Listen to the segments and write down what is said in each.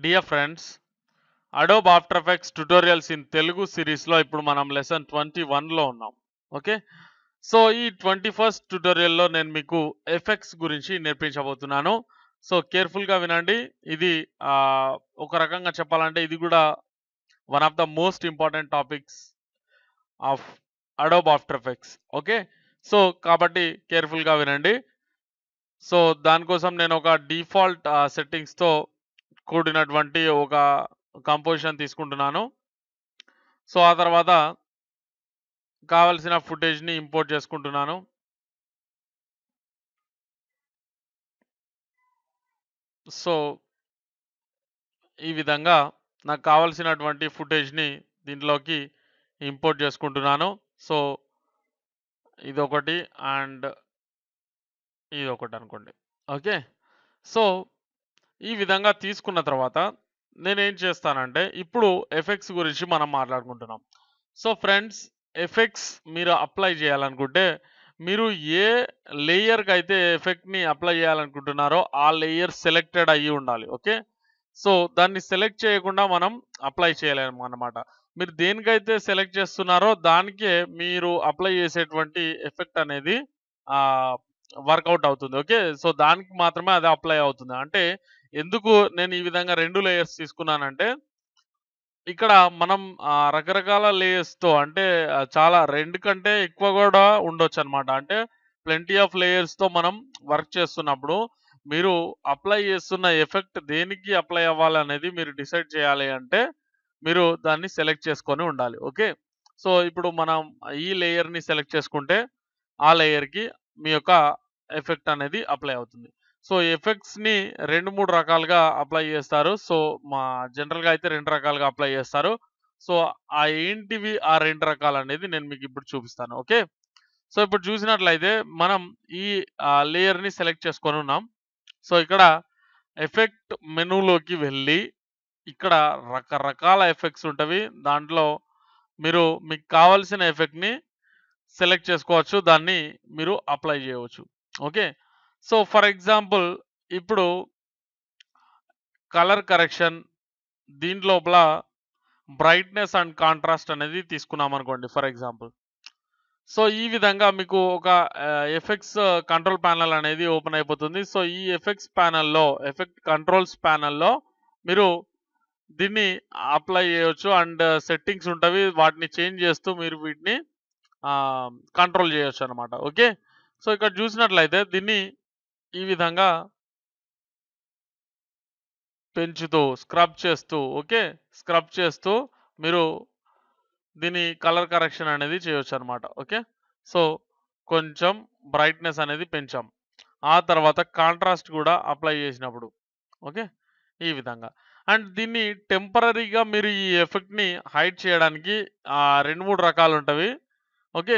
Dear friends, Adobe after effects tutorials in Telugu సిరీస్లో ఇప్పుడు మనం లెసన్ 21లో ఉన్నాం. ఓకే, సో ఈ 21st ట్యుటోరియల్లో నేను మీకు ఎఫెక్ట్స్ గురించి నేర్పించబోతున్నాను. సో కేర్ఫుల్గా వినండి. ఇది ఒక రకంగా చెప్పాలంటే ఇది కూడా one of the most important topics of Adobe after effects. Okay, so కాబట్టి కేర్ఫుల్గా వినండి. సో దానికోసం నేను ఒక డిఫాల్ట్ సెట్టింగ్స్తో కూడినటువంటి ఒక కంపోజిషన్ తీసుకుంటున్నాను. సో ఆ తర్వాత కావలసిన ఫుటేజ్ని ఇంపోర్ట్ చేసుకుంటున్నాను. సో ఈ విధంగా నాకు కావలసినటువంటి ఫుటేజ్ని దీంట్లోకి ఇంపోర్ట్ చేసుకుంటున్నాను. సో ఇదొకటి అండ్ ఇదొకటి అనుకోండి. ఓకే, సో ఈ విధంగా తీసుకున్న తర్వాత నేనేం చేస్తానంటే ఇప్పుడు ఎఫెక్ట్స్ గురించి మనం మాట్లాడుకుంటున్నాం. సో ఫ్రెండ్స్, ఎఫెక్ట్స్ మీరు అప్లై చేయాలనుకుంటే మీరు ఏ లేయర్కి అయితే ఎఫెక్ట్ని అప్లై చేయాలనుకుంటున్నారో ఆ లేయర్ సెలెక్టెడ్ అయ్యి ఉండాలి. ఓకే, సో దాన్ని సెలెక్ట్ చేయకుండా మనం అప్లై చేయలేము అన్నమాట. మీరు దేనికైతే సెలెక్ట్ చేస్తున్నారో దానికే మీరు అప్లై చేసేటువంటి ఎఫెక్ట్ అనేది వర్కౌట్ అవుతుంది. ఓకే, సో దానికి మాత్రమే అది అప్లై అవుతుంది. అంటే ఎందుకు నేను ఈ విధంగా 2 లేయర్స్ తీసుకున్నానంటే ఇక్కడ మనం రకరకాల లేయర్స్‌తో అంటే చాలా 2 కంటే ఎక్కువ గూడా ఉండొచ్చనమాట. అంటే ప్లెంటీ ఆఫ్ లేయర్స్‌తో మనం వర్క్ చేస్తున్నప్పుడు మీరు అప్లై చేస్తున్న ఎఫెక్ట్ దేనికి అప్లై అవ్వాలనేది మీరు డిసైడ్ చేయాలి అంటే మీరు దాన్ని సెలెక్ట్ చేసుకొని ఉండాలి. ఓకే, సో ఇప్పుడు మనం ఈ లేయర్‌ని సెలెక్ట్ చేసుకుంటే ఆ లేయర్‌కి మీ యొక్క ఎఫెక్ట్ అనేది అప్లై అవుతుంది. సో ఎఫెక్ట్స్‌ని 2, 3 రకాలుగా అప్లై చేస్తారు. సో జనరల్‌గా అయితే 2 రకాలుగా అప్లై చేస్తారు. సో ఏంటివి ఆ 2 రకాలనేది నేను మీకు ఇప్పుడు చూపిస్తాను. ఓకే, సో ఇప్పుడు చూసినట్లయితే మనం ఈ లేయర్‌ని సెలెక్ట్ చేసుకొని ఉన్నాం. సో ఇక్కడ ఎఫెక్ట్ మెనూలోకి వెళ్ళి ఇక్కడ రకరకాల ఎఫెక్ట్స్ ఉంటవి. దాంట్లో మీరు మీకు కావాల్సిన ఎఫెక్ట్‌ని సెలెక్ట్ చేసుకోవచ్చు. దాన్ని మీరు అప్లై చేయవచ్చు. ఓకే, సో ఫర్ ఎగ్జాంపుల్ ఇప్పుడు కలర్ కరెక్షన్ దీంట్లోపల బ్రైట్‌నెస్ అండ్ కాంట్రాస్ట్ అనేది తీసుకున్నామనుకోండి ఫర్ ఎగ్జాంపుల్. సో ఈ విధంగా మీకు ఒక ఎఫెక్ట్స్ కంట్రోల్ ప్యానెల్ అనేది ఓపెన్ అయిపోతుంది. సో ఈ ఎఫెక్ట్స్ ప్యానెల్‌లో ఎఫెక్ట్ కంట్రోల్స్ ప్యానెల్‌లో మీరు దీన్ని అప్లై చేయొచ్చు అండ్ సెట్టింగ్స్ ఉంటవి. వాటిని చేంజ్ చేస్తూ మీరు వీటిని కంట్రోల్ చేయొచ్చనమాట. ఓకే, సో ఇక్కడ చూసినట్లయితే దీన్ని ఈ విధంగా పెంచుతూ, స్క్రబ్ చేస్తూ ఓకే, స్క్రబ్ చేస్తూ మీరు దీని కలర్ కరెక్షన్ అనేది చేయొచ్చనమాట. ఓకే, సో కొంచెం బ్రైట్‌నెస్ అనేది పెంచాం. ఆ తర్వాత కాంట్రాస్ట్ కూడా అప్లై చేసినప్పుడు. ఓకే, ఈ విధంగా. అండ్ దీన్ని టెంపరరీగా మీరు ఈ ఎఫెక్ట్‌ని హైడ్ చేయడానికి 2, 3 రకాలుంటవి. ఓకే,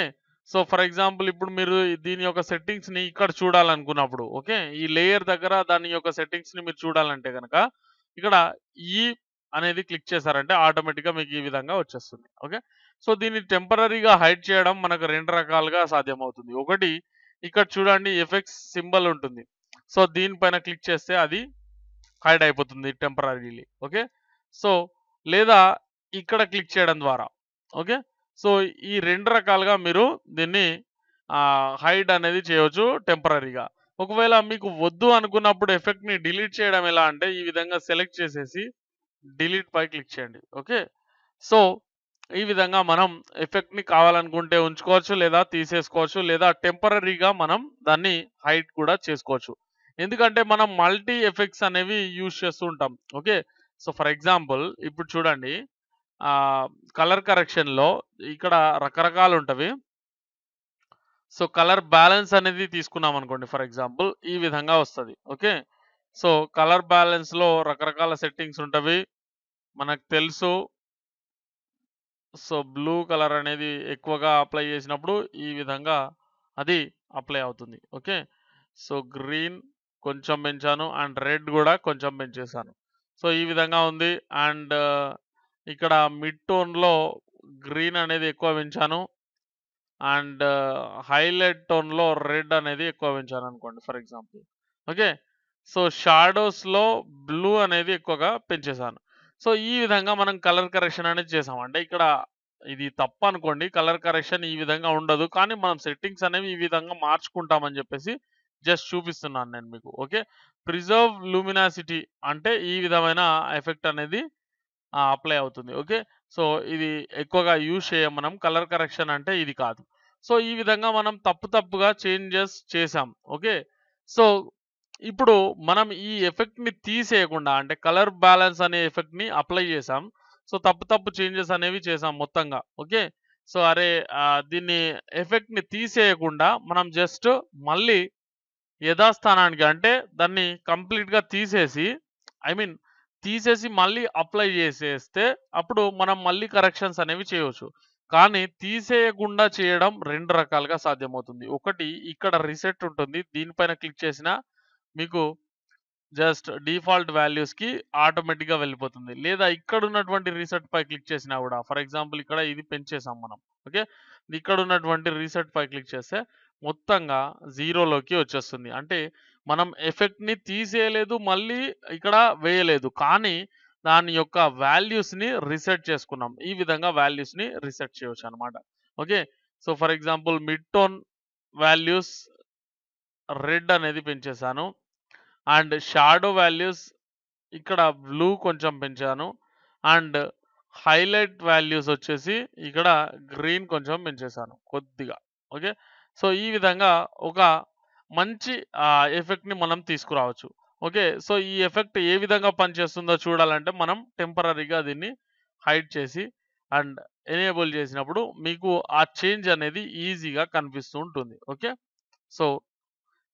సో ఫర్ ఎగ్జాంపుల్ ఇప్పుడు మీరు దీని యొక్క సెట్టింగ్స్‌ని ఇక్కడ చూడాలనుకున్నప్పుడు ఓకే, ఈ లేయర్ దగ్గర దాని యొక్క సెట్టింగ్స్‌ని మీరు చూడాలంటే గనక ఇక్కడ ఈ అనేది క్లిక్ చేశారంటే ఆటోమేటిక్‌గా మీకు ఈ విధంగా వచ్చేస్తుంది. ఓకే, సో దీన్ని టెంపరరీగా హైడ్ చేయడం మనకు 2 రకాలుగా సాధ్యమవుతుంది. ఒకటి ఇక్కడ చూడండి ఎఫెక్ట్స్ సింబల్ ఉంటుంది. సో దీనిపైన క్లిక్ చేస్తే అది హైడ్ అయిపోతుంది టెంపరరీలీ. ఓకే, సో లేదా ఇక్కడ క్లిక్ చేయడం ద్వారా. ఓకే, సో ఈ 2 రకాలుగా మీరు దీన్ని హైడ్ అనేది చేయవచ్చు టెంపరరీగా. ఒకవేళ మీకు వద్దు అనుకున్నప్పుడు ఎఫెక్ట్‌ని డిలీట్ చేయడం ఎలా అంటే ఈ విధంగా సెలెక్ట్ చేసేసి డిలీట్ పై క్లిక్ చేయండి. ఓకే, సో ఈ విధంగా మనం ఎఫెక్ట్‌ని కావాలనుకుంటే ఉంచుకోవచ్చు లేదా తీసేసుకోవచ్చు లేదా టెంపరరీగా మనం దాన్ని హైడ్ కూడా చేసుకోవచ్చు. ఎందుకంటే మనం మల్టీ ఎఫెక్ట్స్ అనేవి యూజ్ చేస్తూ ఉంటాం. ఓకే, సో ఫర్ ఎగ్జాంపుల్ ఇప్పుడు చూడండి కలర్ కరెక్షన్‌లో ఇక్కడ రకరకాలుంటవి. సో కలర్ బ్యాలెన్స్ అనేది తీసుకున్నామనుకోండి ఫర్ ఎగ్జాంపుల్ ఈ విధంగా వస్తది. ఓకే, సో కలర్ బ్యాలెన్స్‌లో రకరకాల సెట్టింగ్స్ ఉంటవి. మనకు తెలుసు. సో బ్లూ కలర్ అనేది ఎక్కువగా అప్లై చేసినప్పుడు ఈ విధంగా అది అప్లై అవుతుంది. ఓకే, సో గ్రీన్ కొంచెం పెంచాను అండ్ రెడ్ కూడా కొంచెం పెంచేసాను. సో ఈ విధంగా ఉంది. అండ్ ఇక్కడ మిడ్ టోన్‌లో గ్రీన్ అనేది ఎక్కువ పెంచాను. అండ్ హైలైట్ టోన్‌లో రెడ్ అనేది ఎక్కువ పెంచాననుకోండి ఫర్ ఎగ్జాంపుల్. ఓకే, సో షాడోస్‌లో బ్లూ అనేది ఎక్కువగా పెంచేసాను. సో ఈ విధంగా మనం కలర్ కరెక్షన్ అనేది చేసాం. అంటే ఇక్కడ ఇది తప్పనుకోండి. కలర్ కరెక్షన్ ఈ విధంగా ఉండదు. కానీ మనం సెట్టింగ్స్ అనేవి ఈ విధంగా మార్చుకుంటామని జెప్పేసి జస్ట్ చూపిస్తున్నాను నేను మీకు. ఓకే. ప్రిజర్వ్ లూమినాసిటీ అంటే ఈ విధమైన ఎఫెక్ట్ అనేది అప్లై అవుతుంది. ఓకే. సో ఇది ఎక్కువగా యూజ్ చేయం మనం. కలర్ కరెక్షన్ అంటే ఇది కాదు. సో ఈ విధంగా మనం తప్పుగా చేంజెస్ చేసాం. ఓకే. సో ఇప్పుడు మనం ఈ ఎఫెక్ట్‌ని తీసేయకుండా అంటే కలర్ బ్యాలెన్స్ అనే ఎఫెక్ట్‌ని అప్లై చేసాం. సో తప్పు చేంజెస్ అనేవి చేసాం మొత్తంగా. ఓకే. సో అరే దీన్ని ఎఫెక్ట్‌ని తీసేయకుండా మనం జస్ట్ మళ్ళీ యథాస్థానానికి అంటే దాన్ని కంప్లీట్‌గా తీసేసి ఐ మీన్ తీసేసి మళ్ళీ అప్లై చేసేస్తే అప్పుడు మనం మళ్ళీ కరెక్షన్స్ అనేవి చేయొచ్చు. కానీ తీసేయకుండా చేయడం 2 రకాలుగా సాధ్యమవుతుంది. ఒకటి ఇక్కడ రీసెట్ ఉంటుంది. దీనిపైన క్లిక్ చేసినా మీకు జస్ట్ డిఫాల్ట్ వాల్యూస్‌కి ఆటోమేటిక్‌గా వెళ్ళిపోతుంది. లేదా ఇక్కడున్నటువంటి రీసెట్ పై క్లిక్ చేసినా గూడా ఫర్ ఎగ్జాంపుల్ ఇక్కడ ఇది పెంచేసాం మనం. ఓకే. ఇక్కడున్నటువంటి రీసెట్ పై క్లిక్ చేస్తే మొత్తంగా 0లోకి వచ్చేస్తుంది. అంటే మనం ఎఫెక్ట్‌ని తీసేయలేదు, మళ్ళీ ఇక్కడ వేయలేదు. కానీ దాని యొక్క వాల్యూస్‌ని రీసెట్ చేసుకున్నాం. ఈ విధంగా వాల్యూస్‌ని రీసెట్ చేయొచ్చనమాట. Okay. So, for example mid tone values red అనేది పెంచేసాను. అండ్ షాడో వాల్యూస్ ఇక్కడ బ్లూ కొంచెం పెంచాను. అండ్ హైలైట్ వాల్యూస్ వచ్చేసి ఇక్కడ గ్రీన్ కొంచెం పెంచేసాను కొద్దిగా. ఓకే. సో ఈ విధంగా ఒక మంచి ఎఫెక్ట్‌ని మనం తీసుకురావచ్చు. ఓకే. సో ఈ ఎఫెక్ట్ ఏ విధంగా పనిచేస్తుందో చూడాలంటే మనం టెంపరరీగా దీన్ని హైడ్ చేసి అండ్ ఎనేబుల్ చేసినప్పుడు మీకు ఆ చేంజ్ అనేది ఈజీగా కనిపిస్తూ ఉంటుంది. ఓకే. సో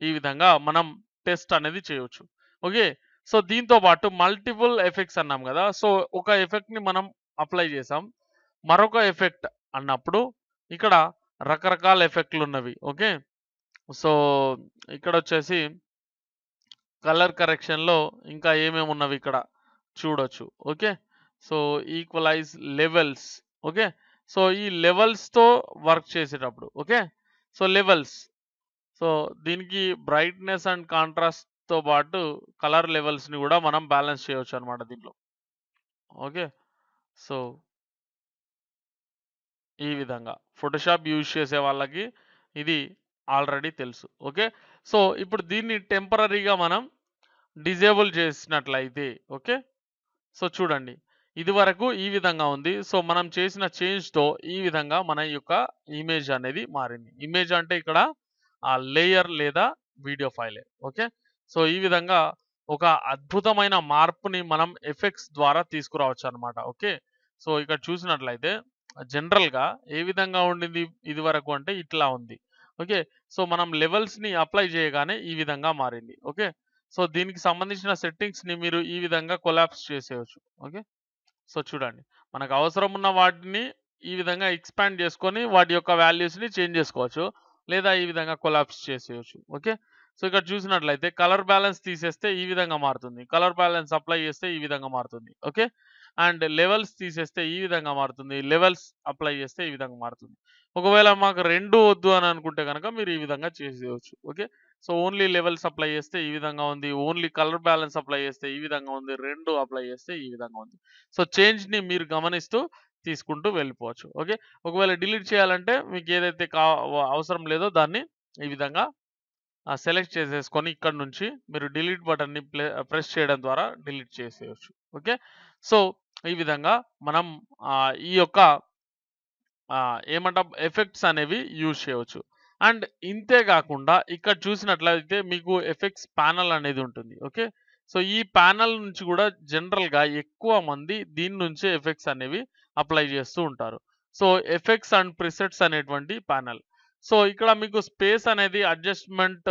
ఈ విధంగా మనం టెస్ట్ అనేది చేయొచ్చు. ఓకే. సో దీంతో పాటు మల్టిపుల్ ఎఫెక్ట్స్ అన్నాం గదా! సో ఒక ఎఫెక్ట్‌ని మనం అప్లై చేసాం. మరొక ఎఫెక్ట్ అన్నప్పుడు ఇక్కడ రకరకాల ఎఫెక్ట్‌లున్నవి. ఓకే. సో ఇక్కడొచ్చేసి కలర్ కరెక్షన్‌లో ఇంకా ఏమేమున్నవి ఇక్కడ చూడొచ్చు. Okay. So equalise levels. Okay. So ఈ లెవెల్స్‌తో వర్క్ చేసేటప్పుడు. ఓకే. So levels. సో, దీనికి బ్రైట్‌నెస్ అండ్ కాంట్రాస్ట్‌తో పాటు కలర్ లెవెల్స్‌ని గూడా మనం బ్యాలెన్స్ చేయొచ్చనమాట దీంట్లో. ఓకే. సో, ఈ విధంగా ఫోటోషాప్ యూజ్ చేసే వాళ్ళకి ఇది ఆల్రెడీ తెలుసు. ఓకే. సో, ఇప్పుడు దీన్ని టెంపరరీగా మనం డిజేబుల్ చేసినట్లయితే ఓకే. సో, చూడండి. ఇదివరకు ఈ విధంగా ఉంది. సో, మనం చేసిన చేంజ్‌తో ఈ విధంగా మన యొక్క ఇమేజ్ అనేది మారింది. ఇమేజ్ అంటే ఇక్కడ లేయర్ లేదా వీడియో ఫైలే. ఓకే. సో, ఈ విధంగా ఒక అద్భుతమైన మార్పుని మనం ఎఫెక్ట్స్ ద్వారా తీసుకురావచ్చనమాట. ఓకే. సో, ఇక్కడ చూసినట్లయితే జనరల్‌గా ఏ విధంగా ఉండింది ఇదివరకు అంటే ఇట్లా ఉంది. ఓకే. సో, మనం లెవెల్స్‌ని అప్లై చేయగానే ఈ విధంగా మారింది. ఓకే. సో, దీనికి సంబంధించిన సెట్టింగ్స్‌ని మీరు ఈ విధంగా కొలాప్స్ చేసేయొచ్చు. ఓకే. సో, చూడండి. మనకు అవసరం ఉన్న వాటిని ఈ విధంగా ఎక్స్‌పాండ్ చేసుకొని వాటి యొక్క వాల్యూస్‌ని చేంజ్ చేసుకోవచ్చు. లేదా ఈ విధంగా కొలాప్స్ చేసేయొచ్చు. ఓకే. సో, ఇక్కడ చూసినట్లయితే కలర్ బ్యాలెన్స్ తీసేస్తే ఈ విధంగా మారుతుంది. కలర్ బ్యాలెన్స్ అప్లై చేస్తే ఈ విధంగా మారుతుంది. ఓకే. అండ్ లెవెల్స్ తీసేస్తే ఈ విధంగా మారుతుంది. లెవెల్స్ అప్లై చేస్తే ఈ విధంగా మారుతుంది. ఒకవేళ మాకు 2 వద్దు అని అనుకుంటే గనక మీరు ఈ విధంగా చేసేయొచ్చు. Okay. So, only levels apply చేస్తే ఈ విధంగా ఉంది. ఓన్లీ కలర్ బ్యాలెన్స్ అప్లై చేస్తే ఈ విధంగా ఉంది. 2 అప్లై చేస్తే ఈ విధంగా ఉంది. సో, చేంజ్‌ని మీరు గమనిస్తూ తీసుకుంటూ వెళ్ళిపోవచ్చు. ఓకే. ఒకవేళ డిలీట్ చేయాలంటే మీకు ఏదైతే అవసరం లేదో దాన్ని ఈ విధంగా సెలెక్ట్ చేసేసుకొని ఇక్కడి నుంచి మీరు డిలీట్ బటన్‌ని ప్రెస్ చేయడం ద్వారా డిలీట్ చేసేయొచ్చు. ఓకే. సో, ఈ విధంగా మనం ఈ యొక్క ఏమంటాం ఎఫెక్ట్స్ అనేవి యూజ్ చేయవచ్చు. అండ్ ఇంతే గాకుండా ఇక్కడ చూసినట్లయితే మీకు ఎఫెక్ట్స్ ప్యానెల్ అనేది ఉంటుంది. ఓకే. సో, ఈ ప్యానెల్ నుంచి గూడా జనరల్‌గా ఎక్కువ మంది దీని నుంచే ఎఫెక్ట్స్ అనేవి అప్లై చేస్తూ ఉంటారు. సో, ఎఫెక్ట్స్ అండ్ ప్రిసెట్స్ అనేటువంటి ప్యానెల్. సో, ఇక్కడ మీకు స్పేస్ అనేది అడ్జస్ట్‌మెంట్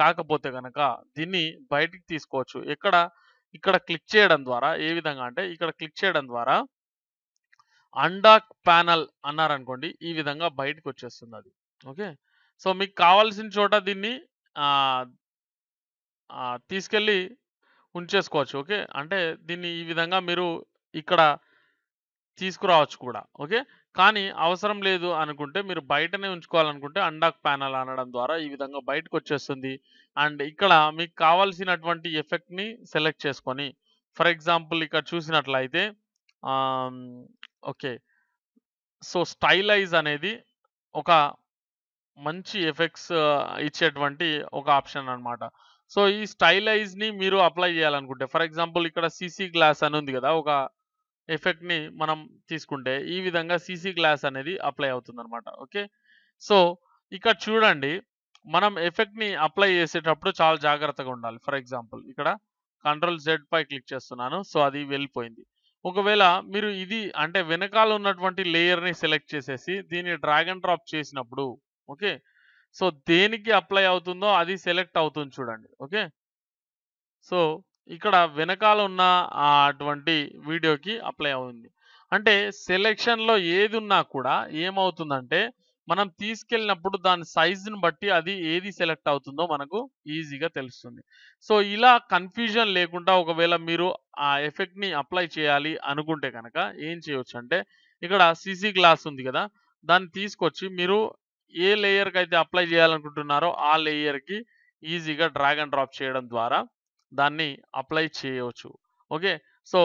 కాకపోతే గనక దీన్ని బయటికి తీసుకోవచ్చు. ఇక్కడ క్లిక్ చేయడం ద్వారా ఏ విధంగా అంటే ఇక్కడ క్లిక్ చేయడం ద్వారా అన్డాక్ ప్యానెల్ అన్నారనుకోండి. ఈ విధంగా బయటకొచ్చేస్తుందది. ఓకే. సో, మీకు కావాల్సిన చోట దీన్ని ఆహ్, తీసుకెళ్ళి ఉంచేసుకోవచ్చు. ఓకే. అంటే దీన్ని ఈ విధంగా మీరు ఇక్కడ తీసుకురావచ్చు కూడా. ఓకే. కానీ అవసరం లేదు అనుకుంటే మీరు బయటనే ఉంచుకోవాలనుకుంటే అన్డాక్ ప్యానెల్ అనడం ద్వారా ఈ విధంగా బయటకొచ్చేస్తుంది. అండ్ ఇక్కడ మీకు కావాల్సినటువంటి ఎఫెక్ట్‌ని సెలెక్ట్ చేసుకొని ఫర్ ఎగ్జాంపుల్ ఇక్కడ చూసినట్లయితే ఆహ్, ఓకే. సో, స్టైలైజ్ అనేది ఒక మంచి ఎఫెక్ట్స్ ఇచ్చేటువంటి ఒక ఆప్షన్ అన్నమాట. సో, ఈ స్టైలైజ్‌ని మీరు అప్లై చేయాలనుకుంటే ఫర్ ఎగ్జాంపుల్ ఇక్కడ సీసీ గ్లాస్ అని ఉంది గదా! ఒక ఎఫెక్ట్‌ని మనం తీసుకుంటే ఈ విధంగా సీసీ గ్లాస్ అనేది అప్లై అవుతుందన్నమాట. ఓకే. సో, ఇక్కడ చూడండి మనం ఎఫెక్ట్‌ని అప్లై చేసేటప్పుడు చాలా జాగ్రత్తగా ఉండాలి. ఫర్ ఎగ్జాంపుల్ ఇక్కడ కంట్రోల్ జెడ్ పై క్లిక్ చేస్తున్నాను. సో, అది వెళ్ళిపోయింది. ఒకవేళ మీరు ఇది అంటే వెనకాల ఉన్నటువంటి లేయర్‌ని సెలెక్ట్ చేసేసి దీన్ని డ్రాగ్ అండ్ డ్రాప్ చేసినప్పుడు ఓకే. సో, దేనికి అప్లై అవుతుందో అది సెలెక్ట్ అవుతుంది చూడండి. ఓకే. సో, ఇక్కడ వెనకాల ఉన్న అటువంటి వీడియోకి అప్లై అవుతుంది. అంటే సెలక్షన్‌లో ఏదున్నా కూడా ఏమవుతుందంటే, మనం తీసుకెళ్ళినప్పుడు దాని సైజ్‌ని బట్టి అది ఏది సెలెక్ట్ అవుతుందో మనకు ఈజీగా తెలుస్తుంది. సో, ఇలా కన్‌ఫ్యూజన్ లేకుండా ఒకవేళ మీరు ఆ ఎఫెక్ట్‌ని అప్లై చేయాలి అనుకుంటే గనక ఏం చేయొచ్చంటే, ఇక్కడ సీసీ గ్లాస్ ఉంది గదా! దాన్ని తీసుకొచ్చి మీరు ఏ లేయర్‌కైతే అప్లై చేయాలనుకుంటున్నారో ఆ లేయర్‌కి ఈజీగా డ్రాగ్ అండ్ డ్రాప్ చేయడం ద్వారా దాన్ని అప్లై చేయవచ్చు. ఓకే. సో,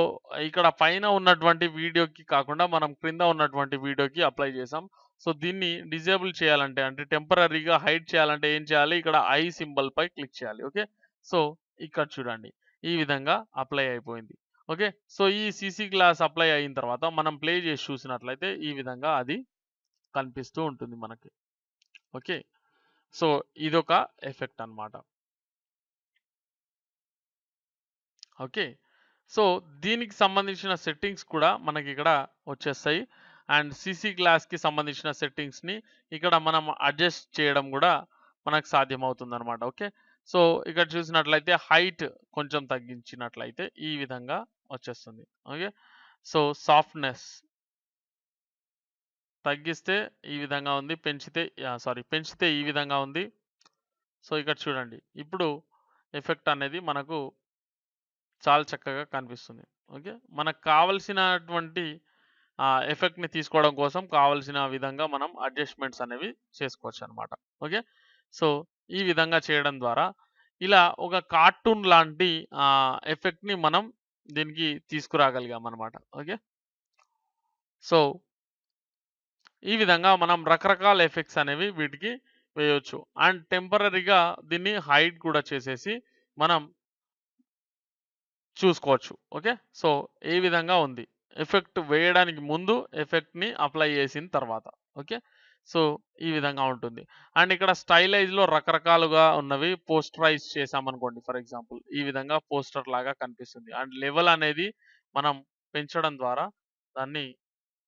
ఇక్కడ పైన ఉన్నటువంటి వీడియోకి కాకుండా మనం క్రింద ఉన్నటువంటి వీడియోకి అప్లై చేసాం. సో, దీన్ని డిజేబుల్ చేయాలంటే అంటే టెంపరరీగా హైడ్ చేయాలంటే ఏం చేయాలి? ఇక్కడ ఐ సింబల్ పై క్లిక్ చేయాలి. ఓకే. సో, ఇక్కడ చూడండి. ఈ విధంగా అప్లై అయిపోయింది. ఓకే. సో, ఈ సీసీ గ్లాస్ అప్లై అయిన తర్వాత మనం ప్లే చేసి చూసినట్లయితే ఈ విధంగా అది కనిపిస్తూ ఉంటుంది మనకి. ఓకే. సో, ఇదొక ఎఫెక్ట్ అన్నమాట. ఓకే. సో, దీనికి సంబంధించిన సెట్టింగ్స్ కూడా మనకిక్కడ వచ్చేస్తాయి. అండ్ సీసీ గ్లాస్‌కి సంబంధించిన సెట్టింగ్స్‌ని ఇక్కడ మనం అడ్జస్ట్ చేయడం గూడా మనకు సాధ్యమవుతుందనమాట. ఓకే. సో, ఇక్కడ చూసినట్లయితే హైట్ కొంచెం తగ్గించినట్లయితే ఈ విధంగా వచ్చేస్తుంది. ఓకే. సో, సాఫ్ట్‌నెస్ తగ్గిస్తే ఈ విధంగా ఉంది. పెంచితే పెంచితే ఈ విధంగా ఉంది. సో, ఇక్కడ చూడండి. ఇప్పుడు ఎఫెక్ట్ అనేది మనకు చాలా చక్కగా కనిపిస్తుంది. ఓకే. మనకు కావాల్సినటువంటి ఎఫెక్ట్‌ని తీసుకోవడం కోసం కావాల్సిన విధంగా మనం అడ్జస్ట్‌మెంట్స్ అనేవి చేసుకోవచ్చనమాట. ఓకే. సో, ఈ విధంగా చేయడం ద్వారా ఇలా ఒక కార్టూన్ లాంటి ఎఫెక్ట్‌ని మనం దీనికి తీసుకురాగలిగామనమాట. ఓకే. సో, ఈ విధంగా మనం రకరకాల ఎఫెక్ట్స్ అనేవి వీటికి వేయొచ్చు. అండ్ టెంపరరీగా దీన్ని హైడ్ కూడా చేసేసి మనం చూసుకోవచ్చు. ఓకే. సో, ఈ విధంగా ఉంది. ఎఫెక్ట్ వేయడానికి ముందు, ఎఫెక్ట్‌ని అప్లై చేసిన తర్వాత. ఓకే. సో, ఈ విధంగా ఉంటుంది. అండ్ ఇక్కడ స్టైలైజ్‌లో రకరకాలుగా ఉన్నవి పోస్టరైజ్ చేశామనుకోండి ఫర్ ఎగ్జాంపుల్. ఈ విధంగా పోస్టర్ లాగా కనిపిస్తుంది. అండ్ లెవెల్ అనేది మనం పెంచడం ద్వారా దాన్ని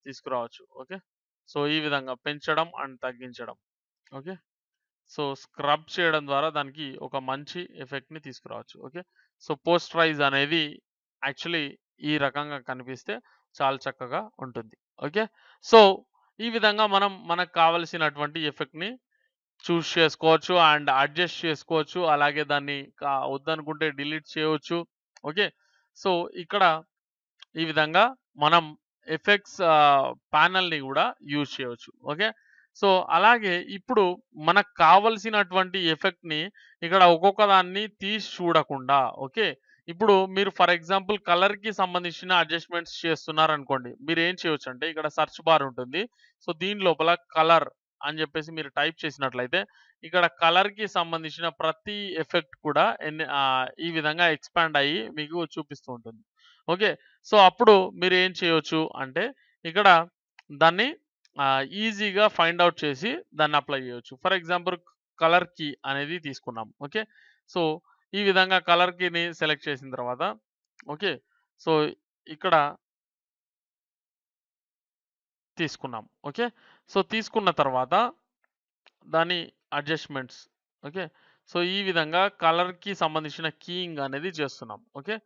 తీసుకురావచ్చు. ఓకే. సో, ఈ విధంగా పెంచడం అండ్ తగ్గించడం. ఓకే. సో, స్క్రబ్ చేయడం ద్వారా దానికి ఒక మంచి ఎఫెక్ట్‌ని తీసుకురావచ్చు. ఓకే. సో, పోస్టరైజ్ అనేది యాక్చువల్లీ ఈ రకంగా కనిపిస్తే చాలా చక్కగా ఉంటుంది. ఓకే. సో, ఈ విధంగా మనం మనకు కావాల్సినటువంటి ఎఫెక్ట్‌ని చేసుకోవచ్చు అండ్ అడ్జస్ట్ చేసుకోవచ్చు. అలాగే దాన్ని వద్దనుకుంటే డిలీట్ చేయవచ్చు. ఓకే. సో, ఇక్కడ ఈ విధంగా మనం ఎఫెక్ట్స్ ప్యానెల్‌ని గూడా యూజ్ చేయొచ్చు. ఓకే. సో, అలాగే ఇప్పుడు మనకు కావాల్సినటువంటి ఎఫెక్ట్‌ని ఇక్కడ ఒక్కొక్క దాన్ని తీసి చూడకుండా ఓకే. ఇప్పుడు మీరు ఫర్ ఎగ్జాంపుల్ కలర్‌కి సంబంధించిన అడ్జస్ట్‌మెంట్స్ చేస్తున్నారనుకోండి. మీరేం చేయొచ్చంటే ఇక్కడ సెర్చ్ బార్ ఉంటుంది. సో, దీని లోపల కలర్ అని జెప్పేసి మీరు టైప్ చేసినట్లయితే ఇక్కడ కలర్‌కి సంబంధించిన ప్రతి ఎఫెక్ట్ కూడా ఈ విధంగా ఎక్స్‌పాండ్ అయ్యి మీకు చూపిస్తూ ఉంటుంది. ఓకే. సో, అప్పుడు మీరేం చేయొచ్చు అంటే, ఇక్కడ దాన్ని ఈజీగా ఫైండ్ ఔట్ చేసి దాన్ని అప్లై చేయొచ్చు. ఫర్ ఎగ్జాంపుల్ కలర్ కీ అనేది తీసుకున్నాం. ఓకే. సో, ఈ విధంగా కలర్ కీని సెలెక్ట్ చేసిన తర్వాత ఓకే. సో, ఇక్కడ తీసుకున్నాం. ఓకే. సో, తీసుకున్న తర్వాత దాని అడ్జస్ట్‌మెంట్స్ ఓకే. సో, ఈ విధంగా కలర్‌కి సంబంధించిన కీయింగ్ అనేది చేస్తున్నాం. ఓకే.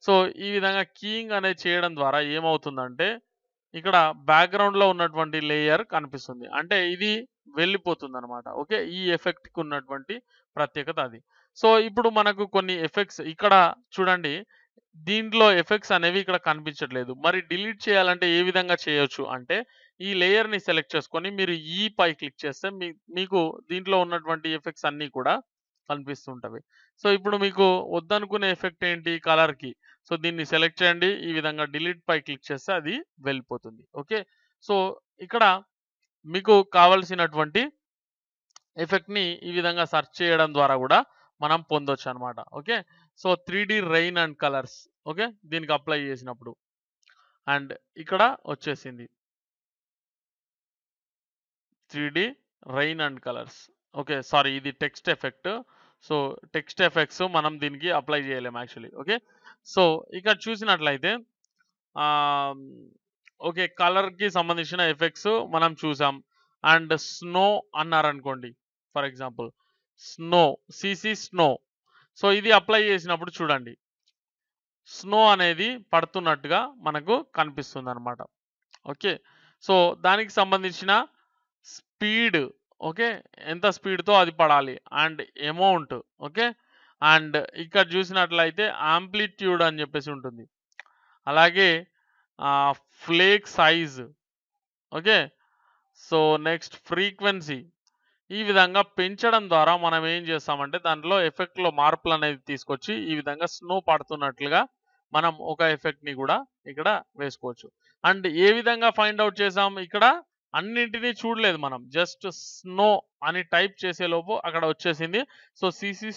సో, ఈ విధంగా కీయింగ్ అనేది చేయడం ద్వారా ఏమవుతుందంటే, ఇక్కడ బ్యాక్‌గ్రౌండ్‌లో ఉన్నటువంటి లేయర్ కనిపిస్తుంది. అంటే ఇది వెళ్ళిపోతుందనమాట. ఓకే. ఈ ఎఫెక్ట్‌కి ఉన్నటువంటి ప్రత్యేకత అది. సో, ఇప్పుడు మనకు కొన్ని ఎఫెక్ట్స్ ఇక్కడ చూడండి. దీంట్లో ఎఫెక్ట్స్ అనేవి ఇక్కడ కనిపించట్లేదు. మరి డిలీట్ చేయాలంటే ఏ విధంగా చేయొచ్చు అంటే, ఈ లేయర్‌ని సెలెక్ట్ చేసుకొని మీరు పై క్లిక్ చేస్తే మీకు దీంట్లో ఉన్నటువంటి ఎఫెక్ట్స్ అన్నీ కూడా కనిపిస్తుంటవి. సో, ఇప్పుడు మీకు వద్దనుకునే ఎఫెక్ట్ ఏంటి కలర్‌కి. సో, దీన్ని సెలెక్ట్ చేయండి. ఈ విధంగా డిలీట్ పై క్లిక్ చేస్తే అది వెళ్ళిపోతుంది. ఓకే. సో, ఇక్కడ మీకు కావాల్సినటువంటి ఎఫెక్ట్‌ని ఈ విధంగా సెర్చ్ చేయడం ద్వారా గూడా మనం పొందొచ్చనమాట. Okay. So, 3 rain and colours okay. దీనికి అప్లై చేసినప్పుడు. అండ్ ఇక్కడ వచ్చేసింది. 3 rain and colours. Okay. Sorry ఇది text effect. So, text effects మనం దీనికి అప్లై చేయలేము యాక్చువల్లీ. ఓకే. సో, ఇక్కడ చూసినట్లయితే ఆహ్, ఓకే. కలర్‌కి సంబంధించిన ఎఫెక్ట్స్ మనం చూసాం. అండ్ స్నో అన్నారనుకోండి. For example snow, snow. So, ఇది అప్లై చేసినప్పుడు చూడండి. స్నో అనేది పడుతున్నట్టుగా మనకు కనిపిస్తుందనమాట. ఓకే. సో, దానికి సంబంధించిన స్పీడ్ ఓకే. ఎంత స్పీడ్‌తో అది పడాలి. And amount okay. అండ్ ఇక్కడ చూసినట్లయితే యాంప్లిట్యూడ్ అని చెప్పేసి ఉంటుంది. అలాగే flake size okay. So, next frequency. ఈ విధంగా పెంచడం ద్వారా మనం ఏం చేస్తామంటే దాంట్లో ఎఫెక్ట్‌లో మార్పులనేది తీసుకొచ్చి ఈ విధంగా స్నో పడుతున్నట్లుగా మనం ఒక ఎఫెక్ట్‌ని గూడా ఇక్కడ వేసుకోవచ్చు. అండ్ ఏ విధంగా ఫైండ్ ఔట్ చేసాం ఇక్కడ అన్నింటిని చూడలేదు మనం. జస్ట్ స్నో అని టైప్ చేసేలోపు అక్కడ వచ్చేసింది. సో,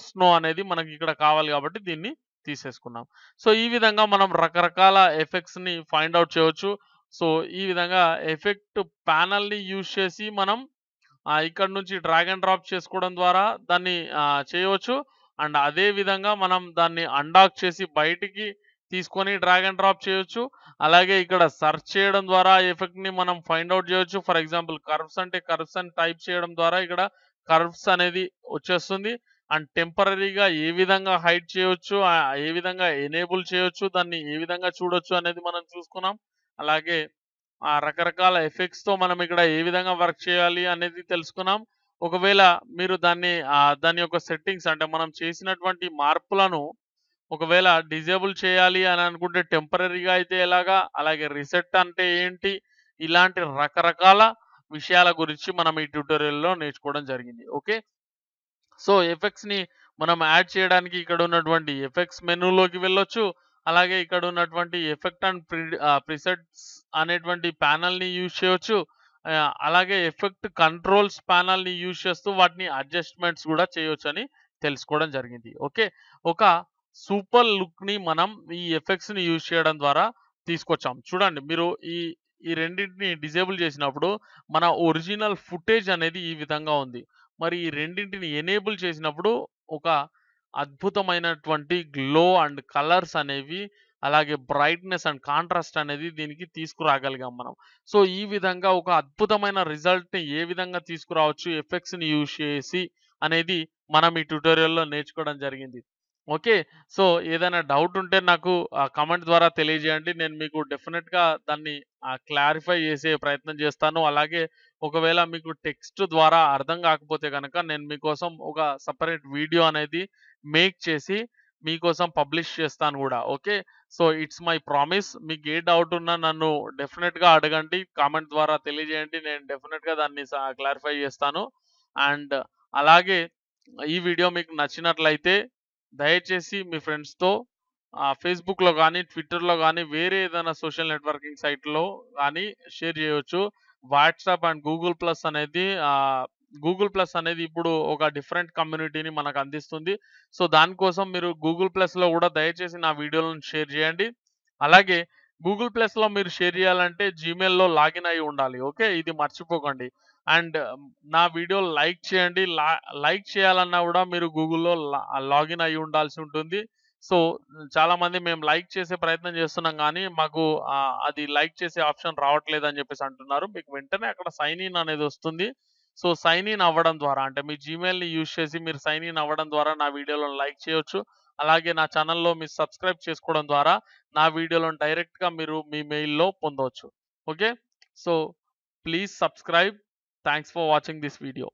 స్నో అనేది మనకి ఇక్కడ కావాలి కాబట్టి దీన్ని తీసేసుకున్నాం. సో, ఈ విధంగా మనం రకరకాల ఎఫెక్ట్స్‌ని ఫైండ్ ఔట్ చేయవచ్చు. సో, ఈ విధంగా ఎఫెక్ట్ ప్యానెల్‌ని యూజ్ చేసి మనం ఇక్కడ నుంచి డ్రాగ్ అండ్ డ్రాప్ చేసుకోవడం ద్వారా దాన్ని చేయవచ్చు. అండ్ అదే విధంగా మనం దాన్ని అన్డాక్ చేసి బయటికి తీసుకొని డ్రాగ్ అండ్ డ్రాప్ చేయొచ్చు. అలాగే ఇక్కడ సెర్చ్ చేయడం ద్వారా ఎఫెక్ట్‌ని మనం ఫైండ్ ఔట్ చేయొచ్చు. ఫర్ ఎగ్జాంపుల్ కర్వ్స్ అంటే కర్వ్స్ అని టైప్ చేయడం ద్వారా ఇక్కడ కర్వ్స్ అనేది వచ్చేస్తుంది. అండ్ టెంపరరీగా ఏ విధంగా హైడ్ చేయొచ్చు, ఏ విధంగా ఎనేబుల్ చేయొచ్చు, దాన్ని ఏ విధంగా చూడొచ్చు అనేది మనం చూసుకున్నాం. అలాగే రకరకాల ఎఫెక్ట్స్‌తో మనం ఇక్కడ ఏ విధంగా వర్క్ చేయాలి అనేది తెలుసుకున్నాం. ఒకవేళ మీరు దాని యొక్క సెట్టింగ్స్ అంటే మనం చేసినటువంటి మార్పులను ఒకవేళ డిజేబుల్ చేయాలి అని అనుకుంటే టెంపరరీగా అయితే ఎలాగా? అలాగే రీసెట్ అంటే ఏంటి? ఇలాంటి రకరకాల విషయాల గురించి మనం ఈ ట్యుటోరియల్‌లో నేర్చుకోవడం జరిగింది. ఓకే. సో, ఎఫెక్ట్స్‌ని మనం యాడ్ చేయడానికి ఇక్కడ ఉన్నటువంటి ఎఫెక్ట్స్ మెనూలోకి వెళ్ళొచ్చు. అలాగే ఇక్కడ ఉన్నటువంటి ఎఫెక్ట్ అండ్ ప్రిసెట్స్ అనేటువంటి ప్యానెల్‌ని యూజ్ చేయొచ్చు. అలాగే ఎఫెక్ట్ కంట్రోల్స్ ప్యానెల్‌ని యూజ్ చేస్తూ వాటిని అడ్జస్ట్‌మెంట్స్ గూడా చేయొచ్చని తెలుసుకోవడం జరిగింది. ఓకే. ఒక సూపర్ లుక్‌ని మనం ఈ ఎఫెక్ట్స్‌ని యూజ్ చేయడం ద్వారా తీసుకొచ్చాం. చూడండి మీరు ఈ ఈ రెండిటిని డిజేబుల్ చేసినప్పుడు మన ఒరిజినల్ ఫుటేజ్ అనేది ఈ విధంగా ఉంది. మరి ఈ రెండింటిని ఎనేబుల్ చేసినప్పుడు ఒక అద్భుతమైనటువంటి గ్లో అండ్ కలర్స్ అనేవి అలాగే బ్రైట్‌నెస్ అండ్ కాంట్రాస్ట్ అనేది దీనికి తీసుకురాగలిగాం మనం. సో, ఈ విధంగా ఒక అద్భుతమైన రిజల్ట్‌ని ఏ విధంగా తీసుకురావచ్చు ఎఫెక్ట్స్‌ని యూజ్ చేసి అనేది మనం ఈ ట్యుటోరియల్‌లో నేర్చుకోవడం జరిగింది. ఓకే. సో, ఏదైనా డౌట్ ఉంటే నాకు కామెంట్ ద్వారా తెలియజేయండి. నేను మీకు డెఫినిట్‌గా దాన్ని క్లారిఫై చేసే ప్రయత్నం చేస్తాను. అలాగే ఒకవేళ మీకు టెక్స్ట్ ద్వారా అర్థం కాకపోతే గనక నేను మీకోసం ఒక సెపరేట్ వీడియో అనేది మేక్ చేసి మీకోసం పబ్లిష్ చేస్తాను గూడా. Okay. So, it's my promise. మీకు ఏ డౌట్ ఉన్నా నన్ను డెఫినిట్‌గా అడగండి. కామెంట్ ద్వారా తెలియజేయండి. నేను డెఫినిట్‌గా దాన్ని క్లారిఫై చేస్తాను. అండ్ అలాగే ఈ వీడియో మీకు నచ్చినట్లయితే దయచేసి మీ ఫ్రెండ్స్‌తో ఫేస్‌బుక్‌లో గానీ, ట్విట్టర్‌లో గానీ, వేరే ఏదైనా సోషల్ నెట్వర్కింగ్ సైట్‌లో గానీ షేర్ చేయొచ్చు. వాట్సాప్ అండ్ గూగుల్ ప్లస్ అనేది ఇప్పుడు ఒక డిఫరెంట్ కమ్యూనిటీని మనకు అందిస్తుంది. సో, దానికోసం మీరు గూగుల్ ప్లస్‌లో గూడా దయచేసి నా వీడియోలను షేర్ చేయండి. అలాగే గూగుల్ ప్లస్‌లో మీరు షేర్ చేయాలంటే జీమెయిల్‌లో లాగిన్ అయ్యి ఉండాలి. ఓకే. ఇది మర్చిపోకండి. అండ్ నా వీడియో లైక్ చేయండి. లైక్ చేయాలన్నా గూడా మీరు గూగుల్‌లో లాగిన్ అయ్యి ఉండాల్సి ఉంటుంది. సో, చాలామంది మేము లైక్ చేసే ప్రయత్నం చేస్తున్నాం గానీ, మాకు అది లైక్ చేసే ఆప్షన్ రావట్లేదని జెప్పేసి అంటున్నారు. మీకు వెంటనే అక్కడ సైన్ ఇన్ అనేదొస్తుంది. సో, సైన్ ఇన్ అవ్వడం ద్వారా అంటే మీ జీమెయిల్‌ని యూజ్ చేసి మీరు సైన్ ఇన్ అవ్వడం ద్వారా నా వీడియోలను లైక్ చేయొచ్చు. అలాగే నా ఛానెల్‌లో మీరు సబ్స్క్రైబ్ చేసుకోవడం ద్వారా నా వీడియోలను డైరెక్ట్‌గా మీరు మీ మెయిల్‌లో పొందవచ్చు. Okay. So, please subscribe. Thanks for watching this video.